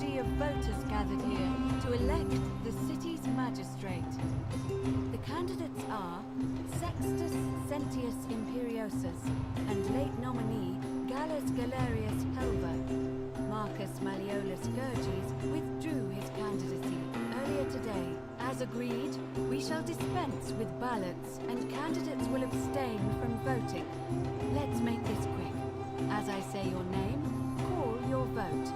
body of voters gathered here to elect the city's magistrate. The candidates are Sextus Sentius Imperiosus and late nominee Gallus Galerius Helver. Marcus Malleolus Gurges withdrew his candidacy earlier today. As agreed, we shall dispense with ballots and candidates will abstain from voting. Let's make this quick. As I say your name, call your vote.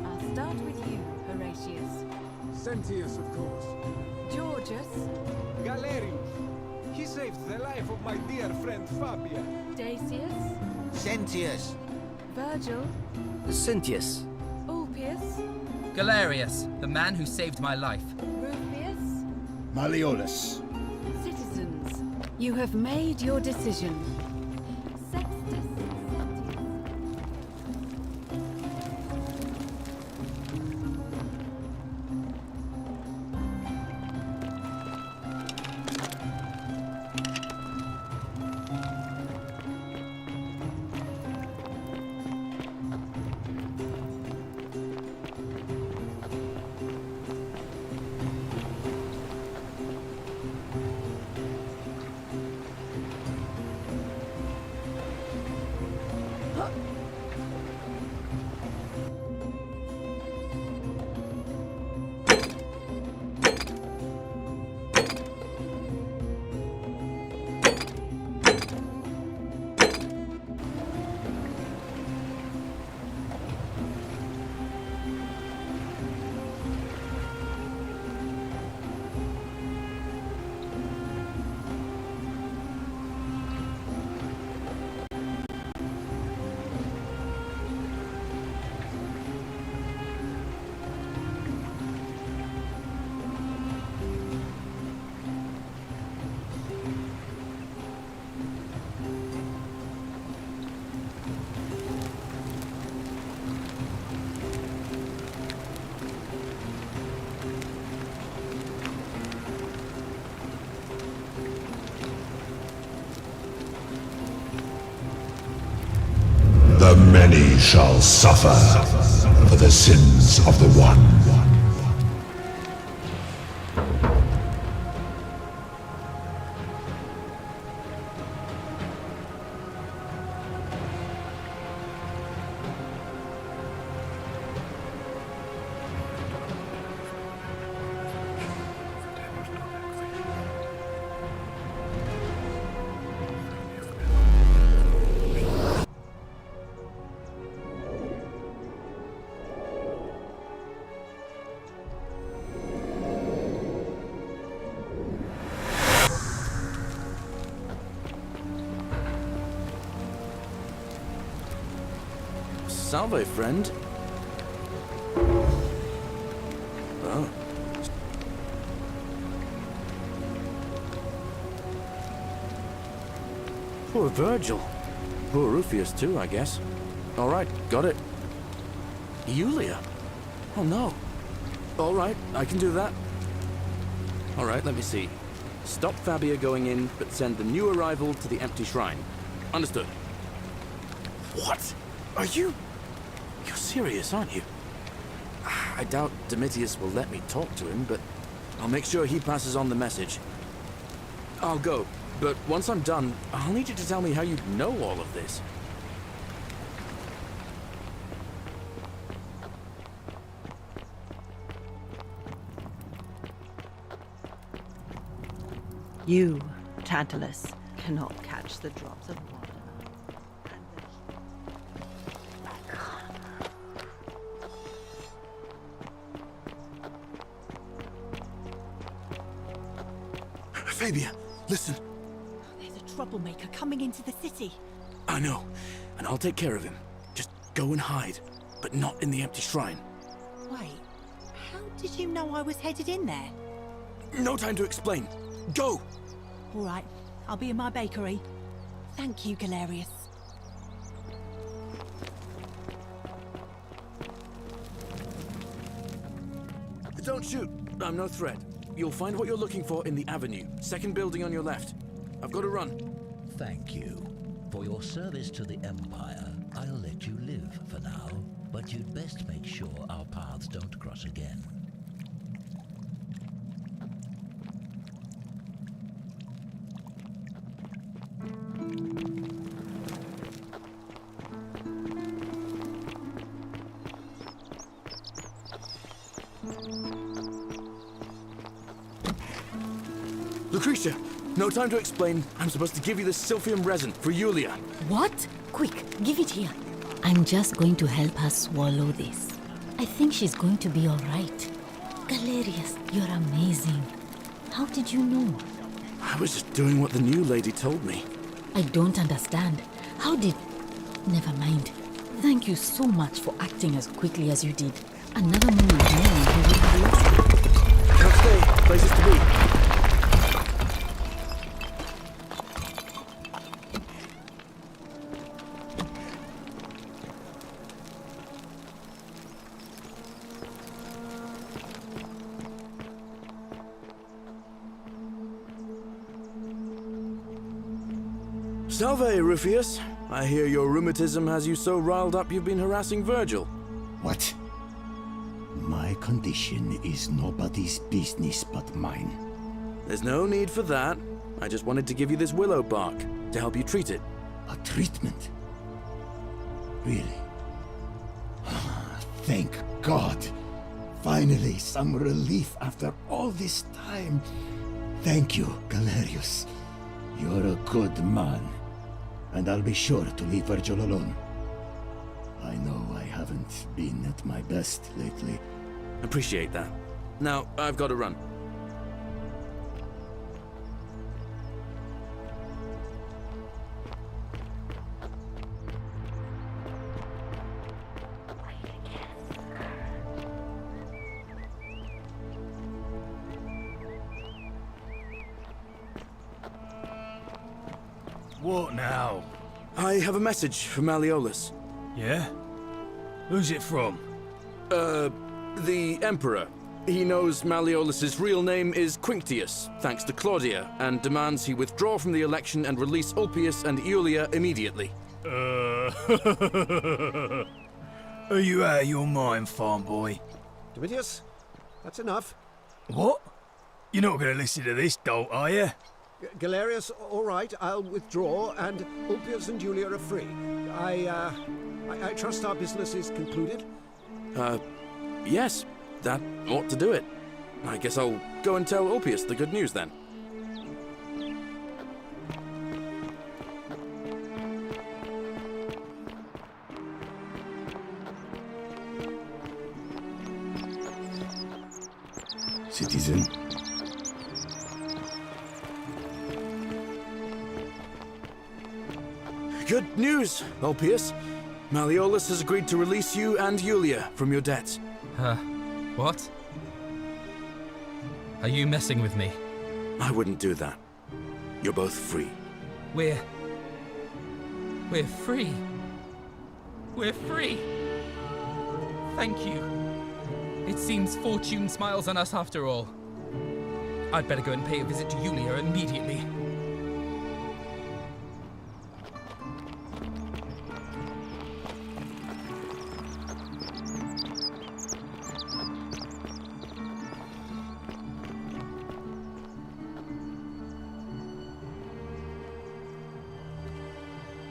I'll start with you, Horatius. Sentius, of course. Georgius. Galerius. He saved the life of my dear friend Fabia. Dacius. Sentius. Virgil. Sentius. Ulpius. Galerius, the man who saved my life. Rufius. Malleolus. Citizens, you have made your decision. Sextus Sentius. The many shall suffer for the sins of the one. Salve, friend. Oh. Poor Virgil. Poor Rufius too, I guess. Alright, got it. Yulia? Oh no. Alright, I can do that. Alright, let me see. Stop Fabia going in, but send the new arrival to the empty shrine. Understood. What? Are you... You're serious, aren't you? I doubt Domitius will let me talk to him, but I'll make sure he passes on the message. I'll go, but once I'm done, I'll need you to tell me how you know all of this. You, Tantalus, cannot catch the drops of water. Fabia, listen. There's a troublemaker coming into the city. I know, and I'll take care of him. Just go and hide, but not in the empty shrine. Wait, how did you know I was headed in there? No time to explain. Go! All right, I'll be in my bakery. Thank you, Galerius. Don't shoot. I'm no threat. You'll find what you're looking for in the avenue. Second building on your left. I've got to run. Thank you. For your service to the Empire, I'll let you live for now. but you'd best make sure our paths don't cross again. Lucretia, no time to explain. I'm supposed to give you the Sylphium resin for Yulia. What? Quick, give it here. I'm just going to help her swallow this. I think she's going to be all right. Galerius, you're amazing. How did you know? I was just doing what the new lady told me. I don't understand. How did... Never mind. Thank you so much for acting as quickly as you did. Another moment more and you would have lost it. Don't stay. Places to be. Salve, Rufius. I hear your rheumatism has you so riled up you've been harassing Virgil. What? My condition is nobody's business but mine. There's no need for that. I just wanted to give you this willow bark to help you treat it. A treatment? Really? Thank God. Finally, some relief after all this time. Thank you, Galerius. You're a good man. And I'll be sure to leave Virgil alone. I know I haven't been at my best lately. Appreciate that. Now, I've got to run. What now? I have a message from Malleolus. Yeah? Who's it from? The Emperor. He knows Malleolus's real name is Quinctius, thanks to Claudia, and demands he withdraw from the election and release Ulpius and Iulia immediately. Are you out of your mind, farm boy? Domitius, that's enough. What? You're not going to listen to this dolt, are you? Galerius, all right, I'll withdraw, and Ulpius and Julia are free. I trust our business is concluded? Yes, that ought to do it. I guess I'll go and tell Ulpius the good news then. Citizen. Good news, Ulpius. Malleolus has agreed to release you and Yulia from your debts. What? Are you messing with me? I wouldn't do that. You're both free. We're free. We're free. Thank you. It seems fortune smiles on us after all. I'd better go and pay a visit to Yulia immediately.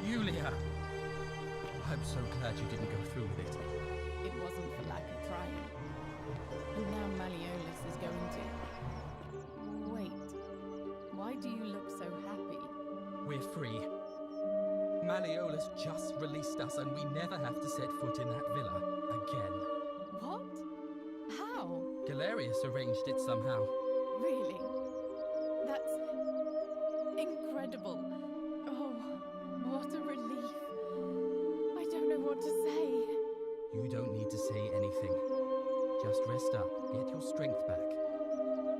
Yulia! I'm so glad you didn't go through with it. It wasn't for lack of trying. And now Malleolus is going to... Wait. Why do you look so happy? We're free. Malleolus just released us and we never have to set foot in that villa again. What? How? Galerius arranged it somehow. Really? That's... incredible. Oh, what a relief. I don't know what to say. You don't need to say anything. Just rest up, get your strength back,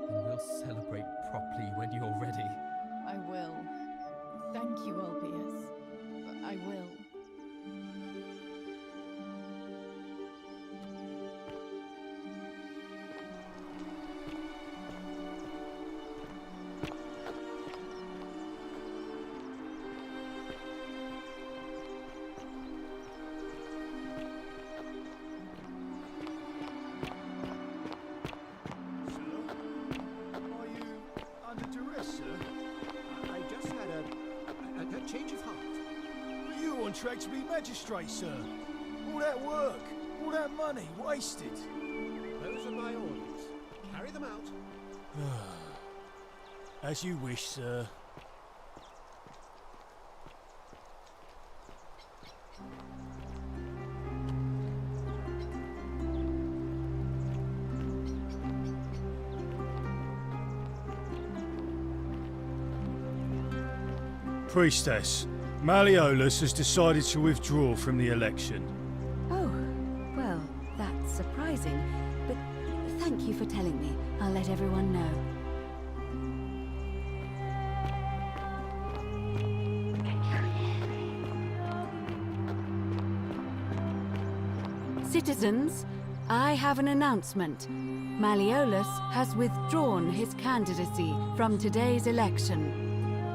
and we'll celebrate properly when you're ready. I will. Thank you, Ulpius. I will. change of heart. You on track to be magistrate, sir. All that work, all that money wasted. Those are my orders. Carry them out. As you wish, sir. Priestess, Malleolus has decided to withdraw from the election. Oh, well, that's surprising. But thank you for telling me. I'll let everyone know. Citizens, I have an announcement. Malleolus has withdrawn his candidacy from today's election.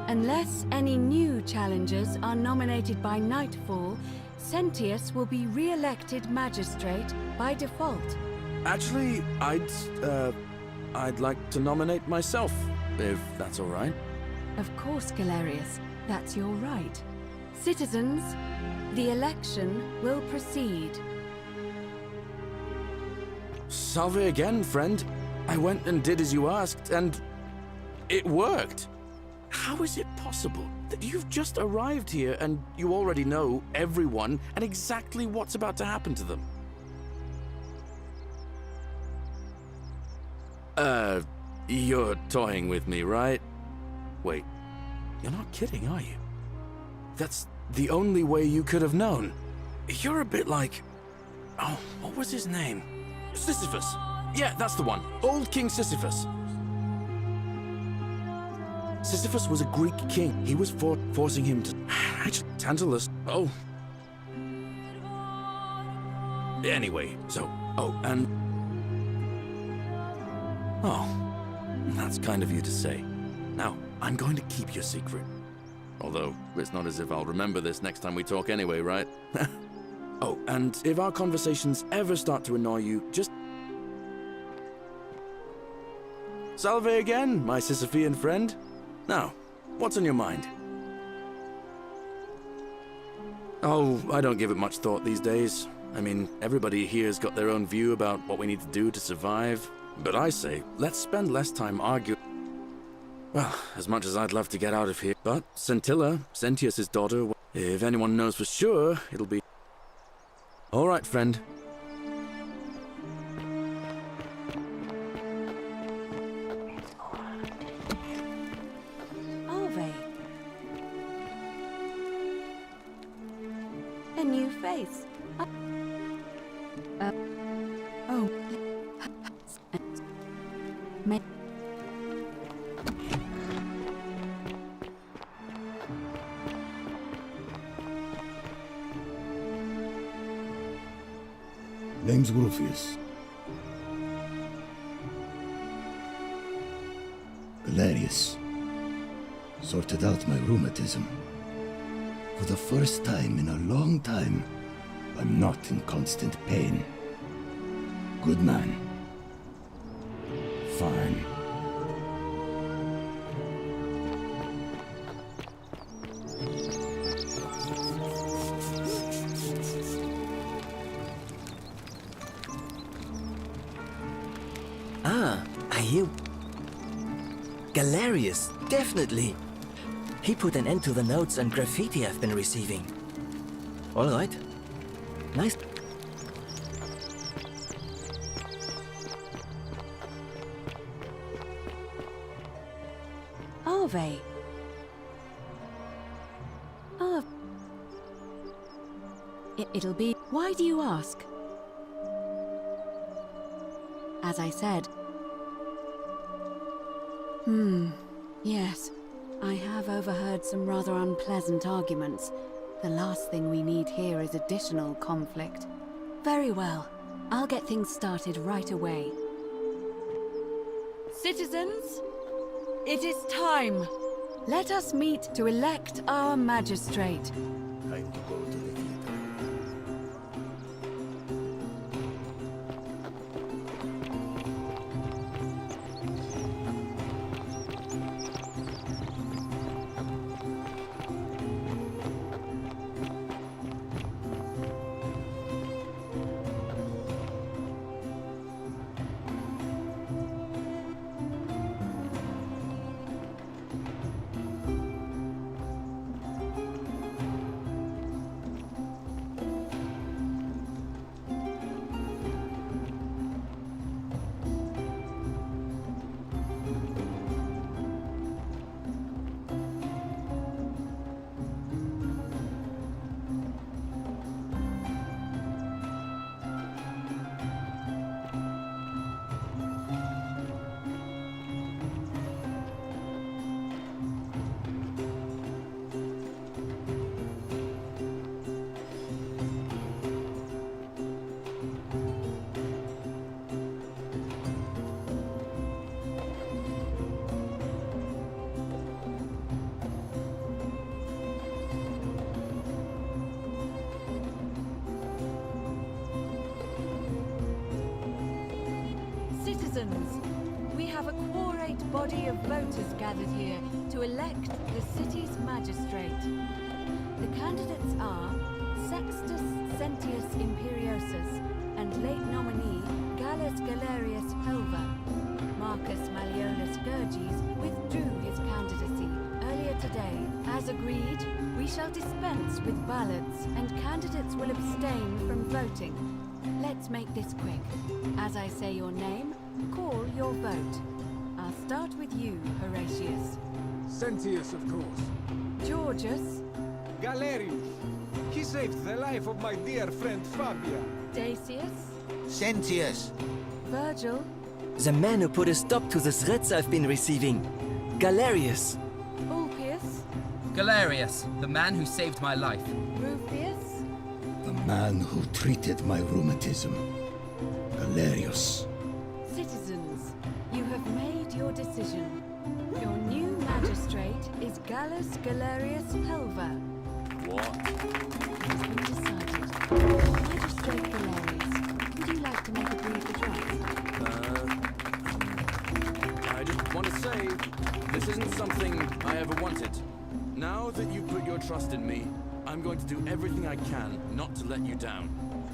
Unless any new challengers are nominated by nightfall, Sentius will be re-elected magistrate by default. Actually, I'd like to nominate myself, if that's all right. Of course, Galerius. That's your right. Citizens, the election will proceed. Salve again, friend. I went and did as you asked, and it worked. How is it possible that you've just arrived here and you already know everyone and exactly what's about to happen to them? You're toying with me, right? Wait, you're not kidding, are you? That's the only way you could have known. You're a bit like... Oh, what was his name? Sisyphus. Yeah, that's the one. Old King Sisyphus. Sisyphus was a Greek king. He was forcing him to... Actually, Tantalus... Oh. Anyway, so... Oh, and... Oh. That's kind of you to say. Now, I'm going to keep your secret. Although, it's not as if I'll remember this next time we talk anyway, right? Oh, and if our conversations ever start to annoy you, just... Salve again, my Sisyphean friend. Now, what's on your mind? Oh, I don't give it much thought these days. I mean, everybody here's got their own view about what we need to do to survive. But I say, let's spend less time arguing. Well, as much as I'd love to get out of here. But Scintilla, Sentius' daughter, if anyone knows for sure, it'll be... All right, friend. A new face. Oh. Name's Rufius. Galerius. Sorted out my rheumatism. For the first time in a long time, I'm not in constant pain. Good man. Fine. Ah, I hear... Galerius, definitely. He put an end to the notes and graffiti I've been receiving. All right. Nice. Ave. Ah. It'll be... Why do you ask? As I said. Yes. I have overheard some rather unpleasant arguments. The last thing we need here is additional conflict. Very well. I'll get things started right away. Citizens, it is time. Let us meet to elect our magistrate. Time to go to the theater. body of voters gathered here to elect the city's magistrate. The candidates are Sextus Sentius Imperiosus and late nominee Gallus Galerius Helva. Marcus Malleolus Gurges withdrew his candidacy earlier today. As agreed, we shall dispense with ballots and candidates will abstain from voting. Let's make this quick. As I say your name, call your vote. I'll start with you, Horatius. Sentius, of course. Georgius. Galerius. He saved the life of my dear friend Fabia. Dacius. Sentius. Virgil. The man who put a stop to the threats I've been receiving. Galerius. Ulpius. Galerius, the man who saved my life. Rufius. The man who treated my rheumatism. Galerius. Citizens, you have made your decision. Your new magistrate is Gallus Galerius Helva. What? It's been decided. Magistrate Galerius, would you like to make a brief address? I just want to say, this isn't something I ever wanted. Now that you put your trust in me, I'm going to do everything I can not to let you down.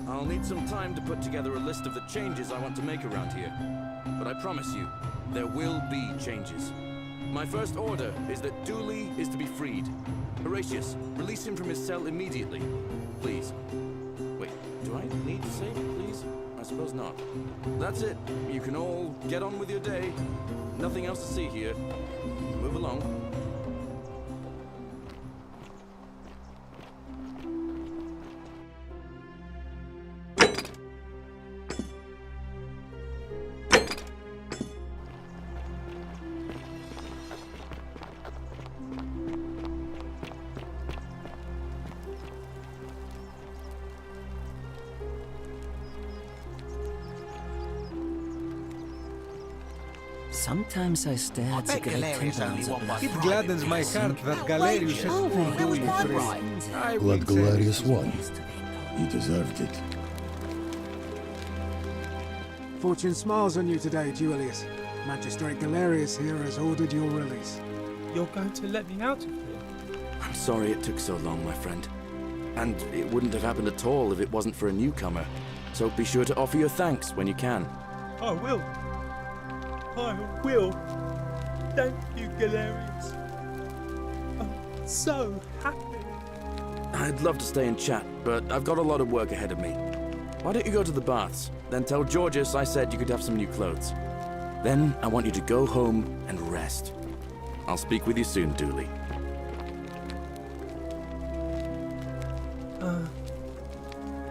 I'll need some time to put together a list of the changes I want to make around here. But I promise you, there will be changes. My first order is that Dooley is to be freed. Horatius, release him from his cell immediately. Please. Wait, do I need to say please? I suppose not. That's it. You can all get on with your day. Nothing else to see here. Move along. Sometimes I stare at the great temples of It gladdens my heart that Galerius has pulled Dooley free. I will Glad Galerius won. He deserved it. Fortune smiles on you today, Julius. Magistrate Galerius here has ordered your release. You're going to let me out of here? I'm sorry it took so long, my friend. And it wouldn't have happened at all if it wasn't for a newcomer. So be sure to offer your thanks when you can. I will. I will. Thank you, Galerius. I'm so happy. I'd love to stay and chat, but I've got a lot of work ahead of me. Why don't you go to the baths? Then tell Georgius I said you could have some new clothes. Then I want you to go home and rest. I'll speak with you soon, Dooley.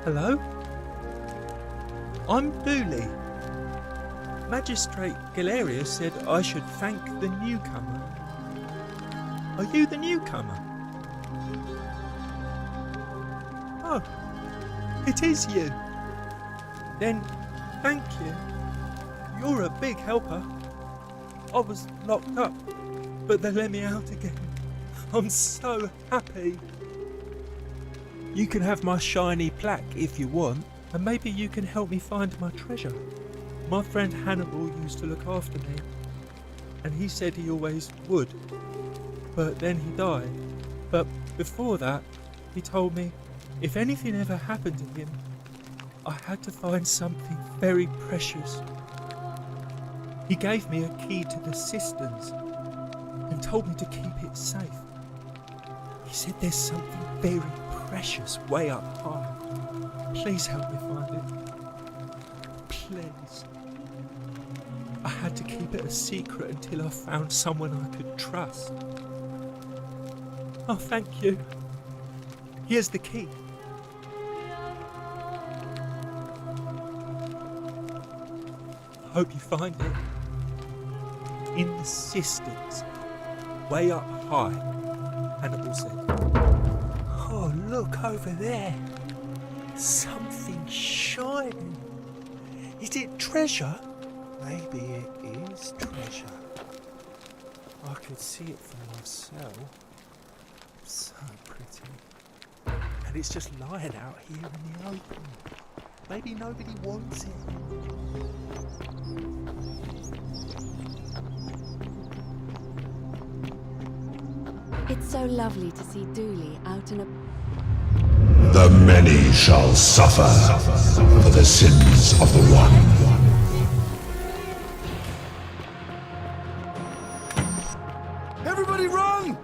Hello? I'm Dooley. Magistrate Galerius said I should thank the newcomer. Are you the newcomer? Oh, it is you. Then, thank you. You're a big helper. I was locked up, but they let me out again. I'm so happy. You can have my shiny plaque if you want, and maybe you can help me find my treasure. My friend Hannibal used to look after me, and he said he always would, but then he died. But before that, he told me if anything ever happened to him, I had to find something very precious. He gave me a key to the cisterns and told me to keep it safe. He said there's something very precious way up high. Please help me find it. Please. I had to keep it a secret until I found someone I could trust. Oh, thank you. Here's the key. I hope you find it. In the cisterns, way up high, Hannibal said. Oh, look over there. Something shining. Is it treasure? Maybe it is treasure. I could see it for myself. So pretty. And it's just lying out here in the open. Maybe nobody wants it. It's so lovely to see Dooley out and The many shall suffer for the sins of the one. Everybody run!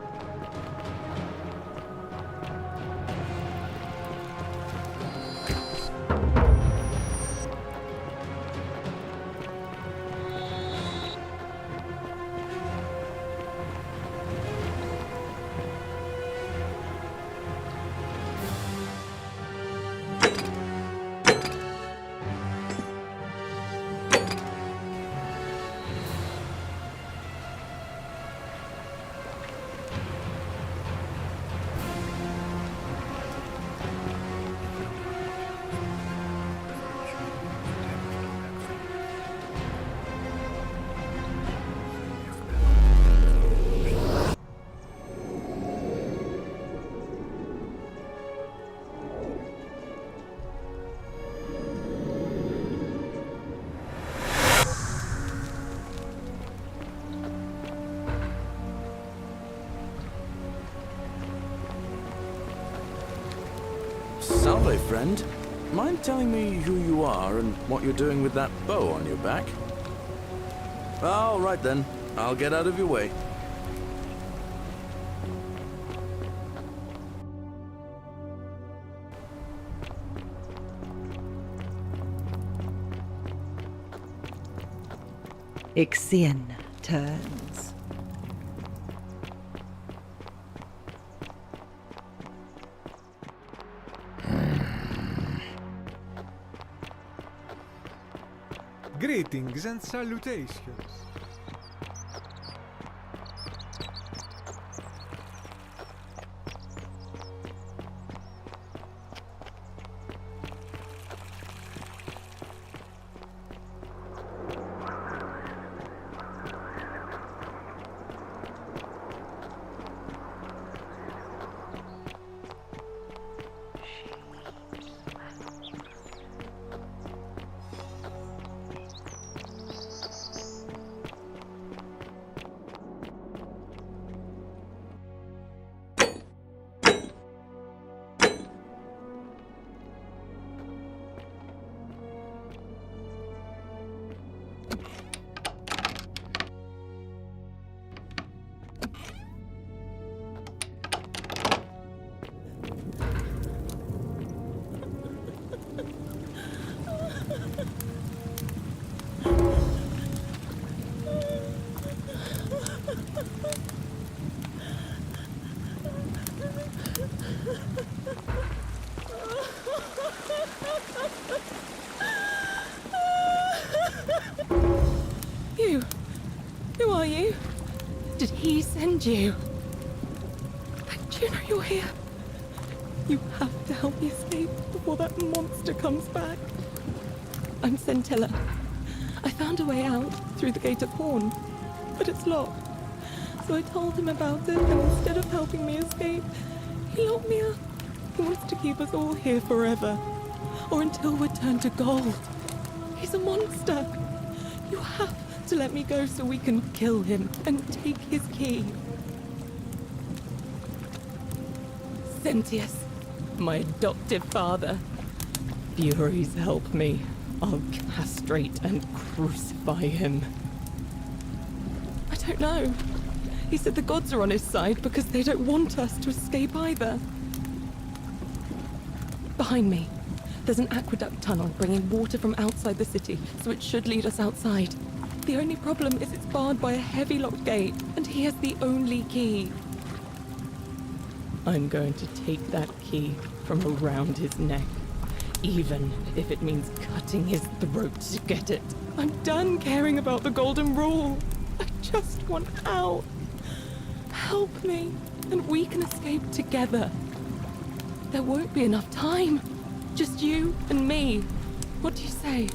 Salve, friend. Mind telling me who you are and what you're doing with that bow on your back? All right then. I'll get out of your way. Ixion turns. Greetings and salutations. You? Who are you? Did he send you? Do you know you're here? You have to help me escape before that monster comes back. I'm Scintilla. I found a way out through the Gate of Horn, but it's locked. So I told him about it, and instead of helping me escape, he locked me up. He wants to keep us all here forever, or until we're turned to gold. He's a monster. You have to let me go so we can kill him and take his key. Sentius, my adoptive father. Furies help me. I'll castrate and crucify him. I don't know. He said the gods are on his side because they don't want us to escape either. Behind me, there's an aqueduct tunnel bringing water from outside the city, so it should lead us outside. The only problem is it's barred by a heavy locked gate, and he has the only key. I'm going to take that key from around his neck, even if it means cutting his throat to get it. I'm done caring about the Golden Rule. I just want out. Help me, and we can escape together. There won't be enough time. Just you and me. What do you say?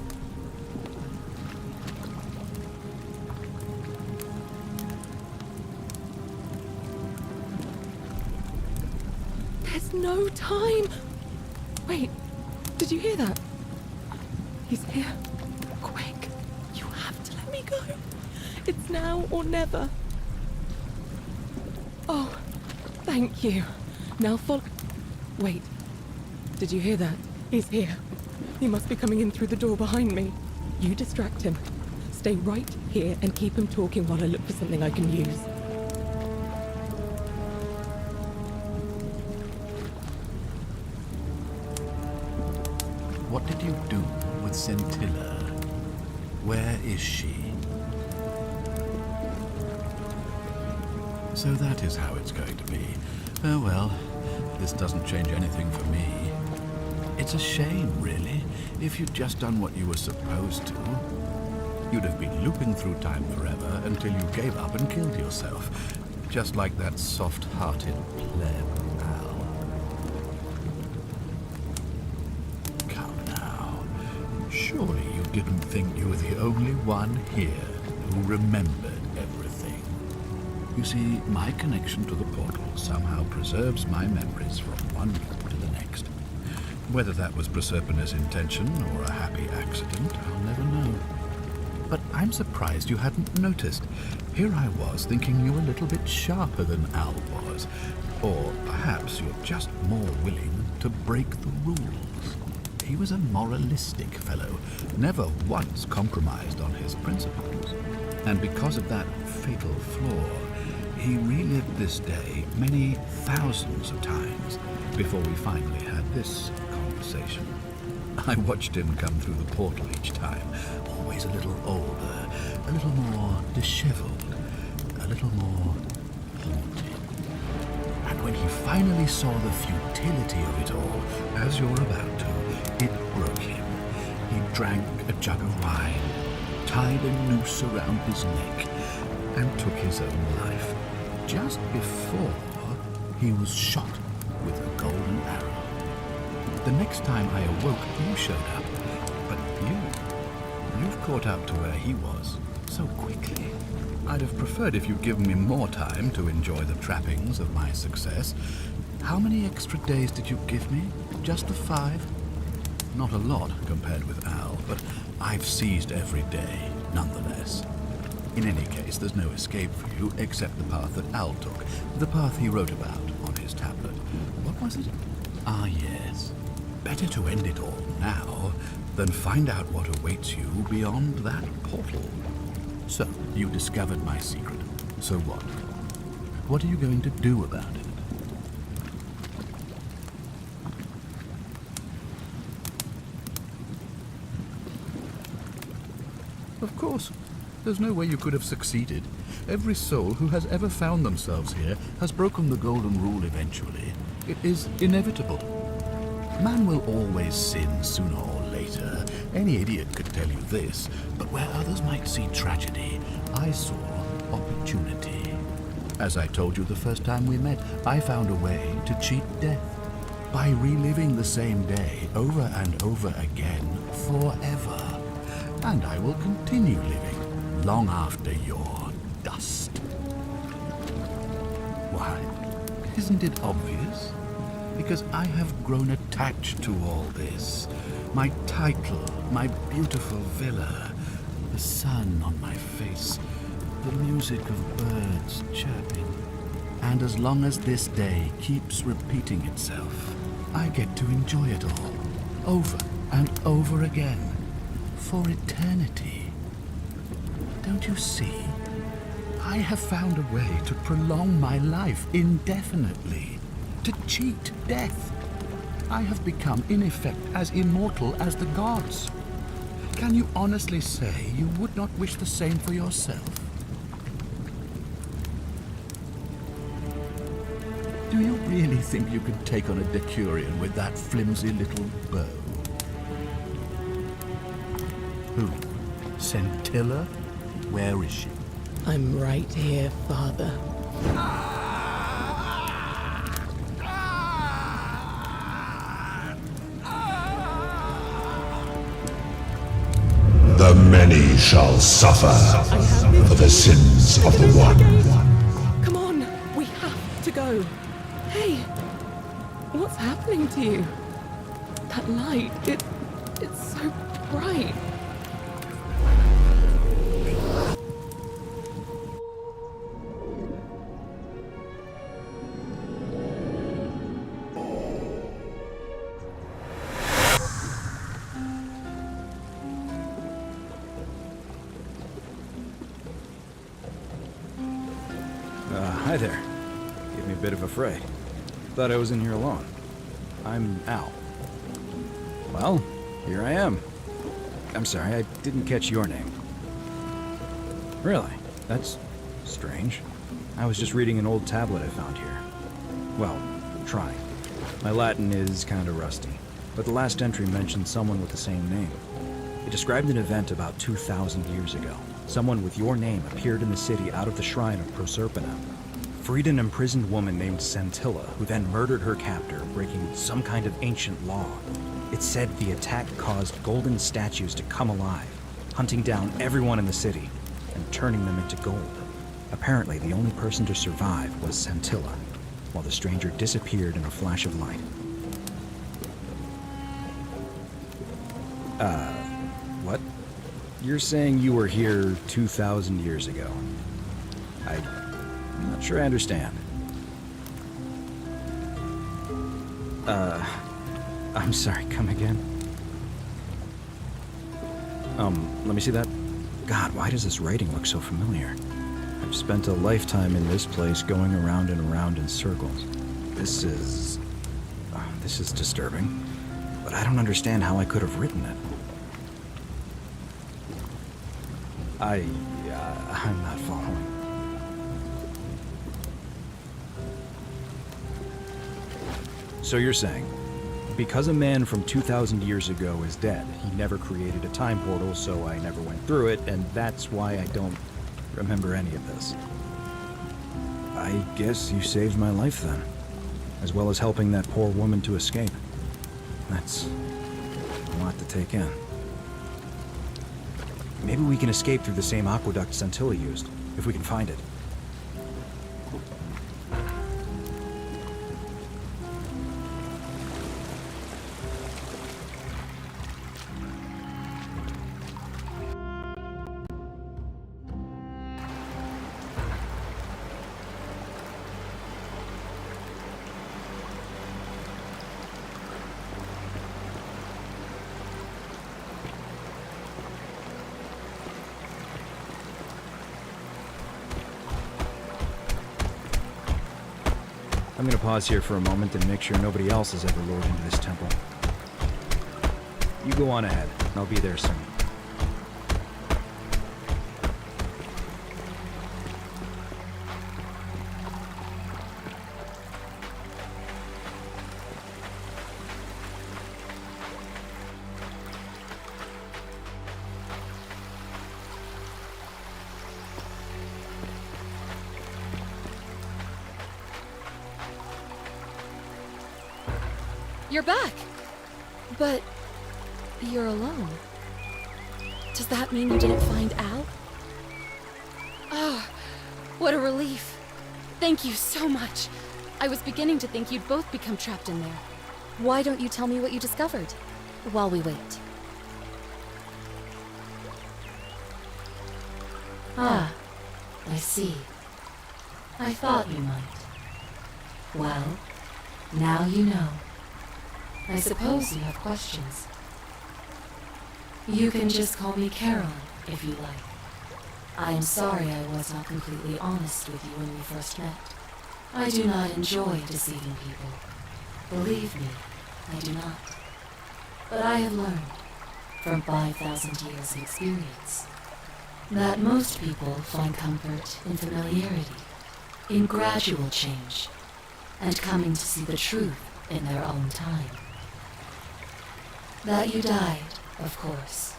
There's no time. Wait, did you hear that? He's here. Quick, you have to let me go. It's now or never. Oh, Thank you. Now follow. Wait. Did you hear that? He's here. He must be coming in through the door behind me. You distract him. Stay right here and keep him talking while I look for something I can use. What did you do with Scintilla? Where is she? So that is how it's going to be. Oh well, this doesn't change anything for me. It's a shame, really. If you'd just done what you were supposed to, you'd have been looping through time forever until you gave up and killed yourself. Just like that soft-hearted pleb, Al. Come now. Surely you didn't think you were the only one here who remembered everything. You see, my connection to the portal somehow preserves my memories from one loop to the next. Whether that was Proserpina's intention or a happy accident, I'll never know. But I'm surprised you hadn't noticed. Here I was thinking you were a little bit sharper than Al was. Or perhaps you're just more willing to break the rules. He was a moralistic fellow, never once compromised on his principles. And because of that fatal flaw, he relived this day many thousands of times before we finally had this conversation. I watched him come through the portal each time, always a little older, a little more disheveled, a little more haunted. And when he finally saw the futility of it all, as you're about to, it broke him. He drank a jug of wine, tied a noose around his neck, and took his own life, just before he was shot with a golden arrow. The next time I awoke, you showed up, but you've caught up to where he was so quickly. I'd have preferred if you'd given me more time to enjoy the trappings of my success. How many extra days did you give me? Just the 5? Not a lot compared with Al, but I've seized every day, nonetheless. In any case, there's no escape for you except the path that Al took, the path he wrote about on his tablet. What was it? Ah, yes. Better to end it all now than find out what awaits you beyond that portal. So, you discovered my secret. So what? What are you going to do about it? Of course. There's no way you could have succeeded. Every soul who has ever found themselves here has broken the golden rule eventually. It is inevitable. Man will always sin sooner or later. Any idiot could tell you this, but where others might see tragedy, I saw opportunity. As I told you the first time we met, I found a way to cheat death by reliving the same day over and over again forever. And I will continue living long after you're dust. Why? Isn't it obvious? Because I have grown attached to all this. My title, my beautiful villa, the sun on my face, the music of birds chirping. And as long as this day keeps repeating itself, I get to enjoy it all, over and over again, for eternity. Don't you see? I have found a way to prolong my life indefinitely, to cheat death. I have become, in effect, as immortal as the gods. Can you honestly say you would not wish the same for yourself? Do you really think you can take on a Decurion with that flimsy little bow? Who? Scintilla? Where is she? I'm right here, Father. The many shall suffer for the sins of the one. Come on, we have to go. Hey, what's happening to you? That light, it's so bright. Hi there. Gave me a bit of a fright. Thought I was in here alone. I'm Al. Well, here I am. I'm sorry, I didn't catch your name. Really? That's strange. I was just reading an old tablet I found here. Well, trying. My Latin is kinda rusty, but the last entry mentioned someone with the same name. It described an event about 2,000 years ago. Someone with your name appeared in the city out of the shrine of Proserpina. Freed an imprisoned woman named Scintilla, who then murdered her captor, breaking some kind of ancient law. It said the attack caused golden statues to come alive, hunting down everyone in the city and turning them into gold. Apparently, the only person to survive was Scintilla, while the stranger disappeared in a flash of light. What? You're saying you were here 2,000 years ago? I'm not sure I understand. I'm sorry, come again? Let me see that. God, why does this writing look so familiar? I've spent a lifetime in this place going around and around in circles. This is disturbing, but I don't understand how I could have written it. I'm not following. So you're saying, because a man from 2,000 years ago is dead, he never created a time portal, so I never went through it, and that's why I don't remember any of this. I guess you saved my life then, as well as helping that poor woman to escape. That's a lot to take in. Maybe we can escape through the same aqueduct Scintilla used, if we can find it. I'm gonna pause here for a moment and make sure nobody else has ever lured into this temple. You go on ahead. I'll be there soon. You're back! But you're alone. Does that mean you didn't find Al? Oh, what a relief. Thank you so much. I was beginning to think you'd both become trapped in there. Why don't you tell me what you discovered while we wait? Ah, I see. I thought you might. Well, now you know. I suppose you have questions. You can just call me Caroline, if you like. I am sorry I was not completely honest with you when we first met. I do not enjoy deceiving people. Believe me, I do not. But I have learned, from 5,000 years of experience, that most people find comfort in familiarity, in gradual change, and coming to see the truth in their own time. That you died, of course.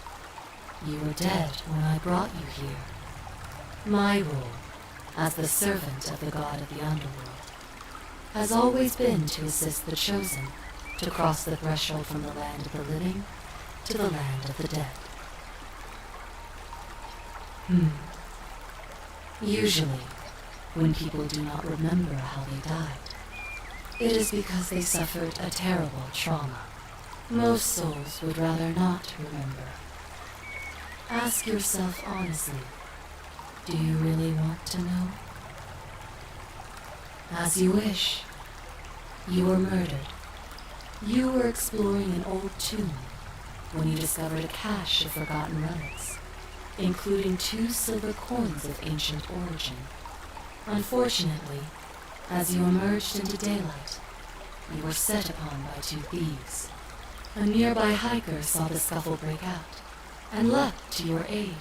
You were dead when I brought you here. My role, as the servant of the god of the underworld, has always been to assist the chosen to cross the threshold from the land of the living to the land of the dead. Usually, when people do not remember how they died, it is because they suffered a terrible trauma. Most souls would rather not remember. Ask yourself honestly, do you really want to know? As you wish. You were murdered. You were exploring an old tomb when you discovered a cache of forgotten relics, including 2 silver coins of ancient origin. Unfortunately, as you emerged into daylight, you were set upon by two thieves. A nearby hiker saw the scuffle break out and leapt to your aid,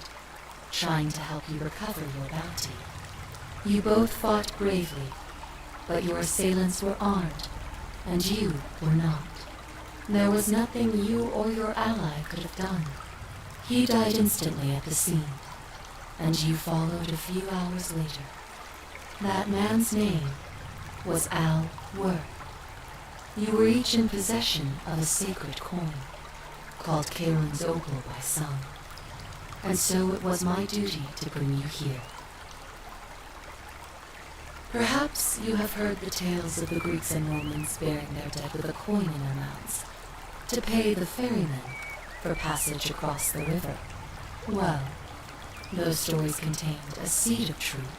trying to help you recover your bounty. You both fought bravely, but your assailants were armed, and you were not. There was nothing you or your ally could have done. He died instantly at the scene, and you followed a few hours later. That man's name was Al Worth. You were each in possession of a sacred coin, called Kaelin's Opal by some, and so it was my duty to bring you here. Perhaps you have heard the tales of the Greeks and Romans burying their dead with a coin in their mouths to pay the ferrymen for passage across the river. Well, those stories contained a seed of truth,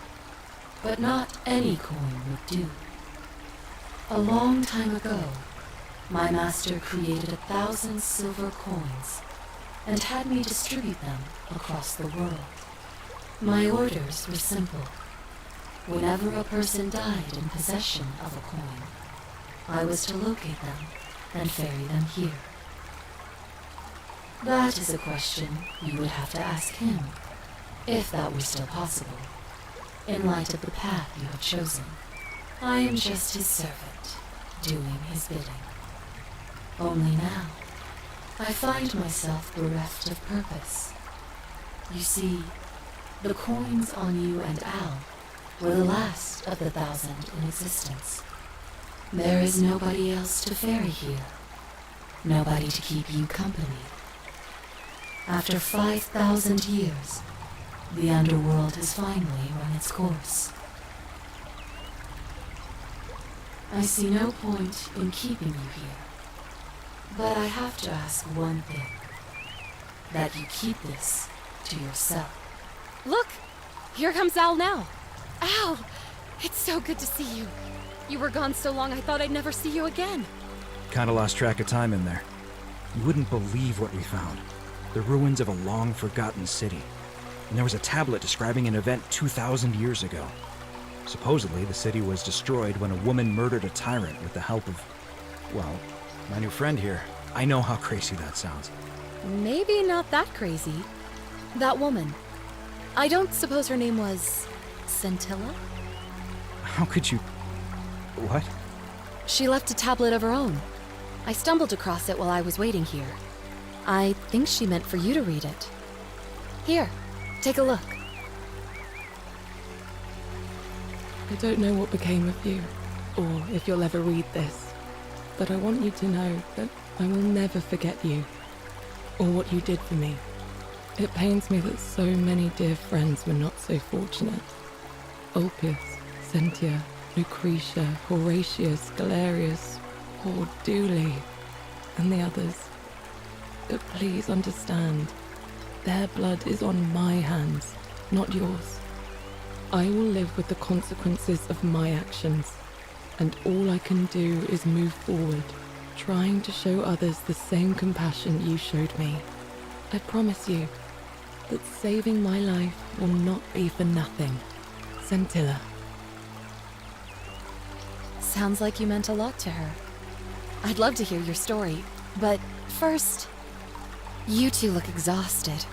but not any coin would do. A long time ago, my master created 1,000 silver coins and had me distribute them across the world. My orders were simple. Whenever a person died in possession of a coin, I was to locate them and ferry them here. That is a question you would have to ask him, if that were still possible, in light of the path you have chosen. I am just his servant, doing his bidding. Only now, I find myself bereft of purpose. You see, the coins on you and Al were the last of the 1,000 in existence. There is nobody else to ferry here, nobody to keep you company. After 5,000 years, the underworld has finally run its course. I see no point in keeping you here, but I have to ask one thing. That you keep this to yourself. Look! Here comes Al now. Al! It's so good to see you. You were gone so long I thought I'd never see you again. Kinda lost track of time in there. You wouldn't believe what we found. The ruins of a long-forgotten city. And there was a tablet describing an event 2,000 years ago. Supposedly, the city was destroyed when a woman murdered a tyrant with the help of, well, my new friend here. I know how crazy that sounds. Maybe not that crazy. That woman. I don't suppose her name was Scintilla? How could you... What? She left a tablet of her own. I stumbled across it while I was waiting here. I think she meant for you to read it. Here, take a look. I don't know what became of you, or if you'll ever read this, but I want you to know that I will never forget you, or what you did for me. It pains me that so many dear friends were not so fortunate. Ulpius, Sentia, Lucretia, Horatius, Galerius, poor Dooley, and the others. But please understand, their blood is on my hands, not yours. I will live with the consequences of my actions, and all I can do is move forward, trying to show others the same compassion you showed me. I promise you that saving my life will not be for nothing. Scintilla. Sounds like you meant a lot to her. I'd love to hear your story, but first, you two look exhausted.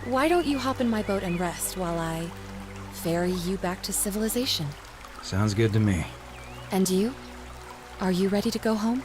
Why don't you hop in my boat and rest while I ferry you back to civilization? Sounds good to me. And you? Are you ready to go home?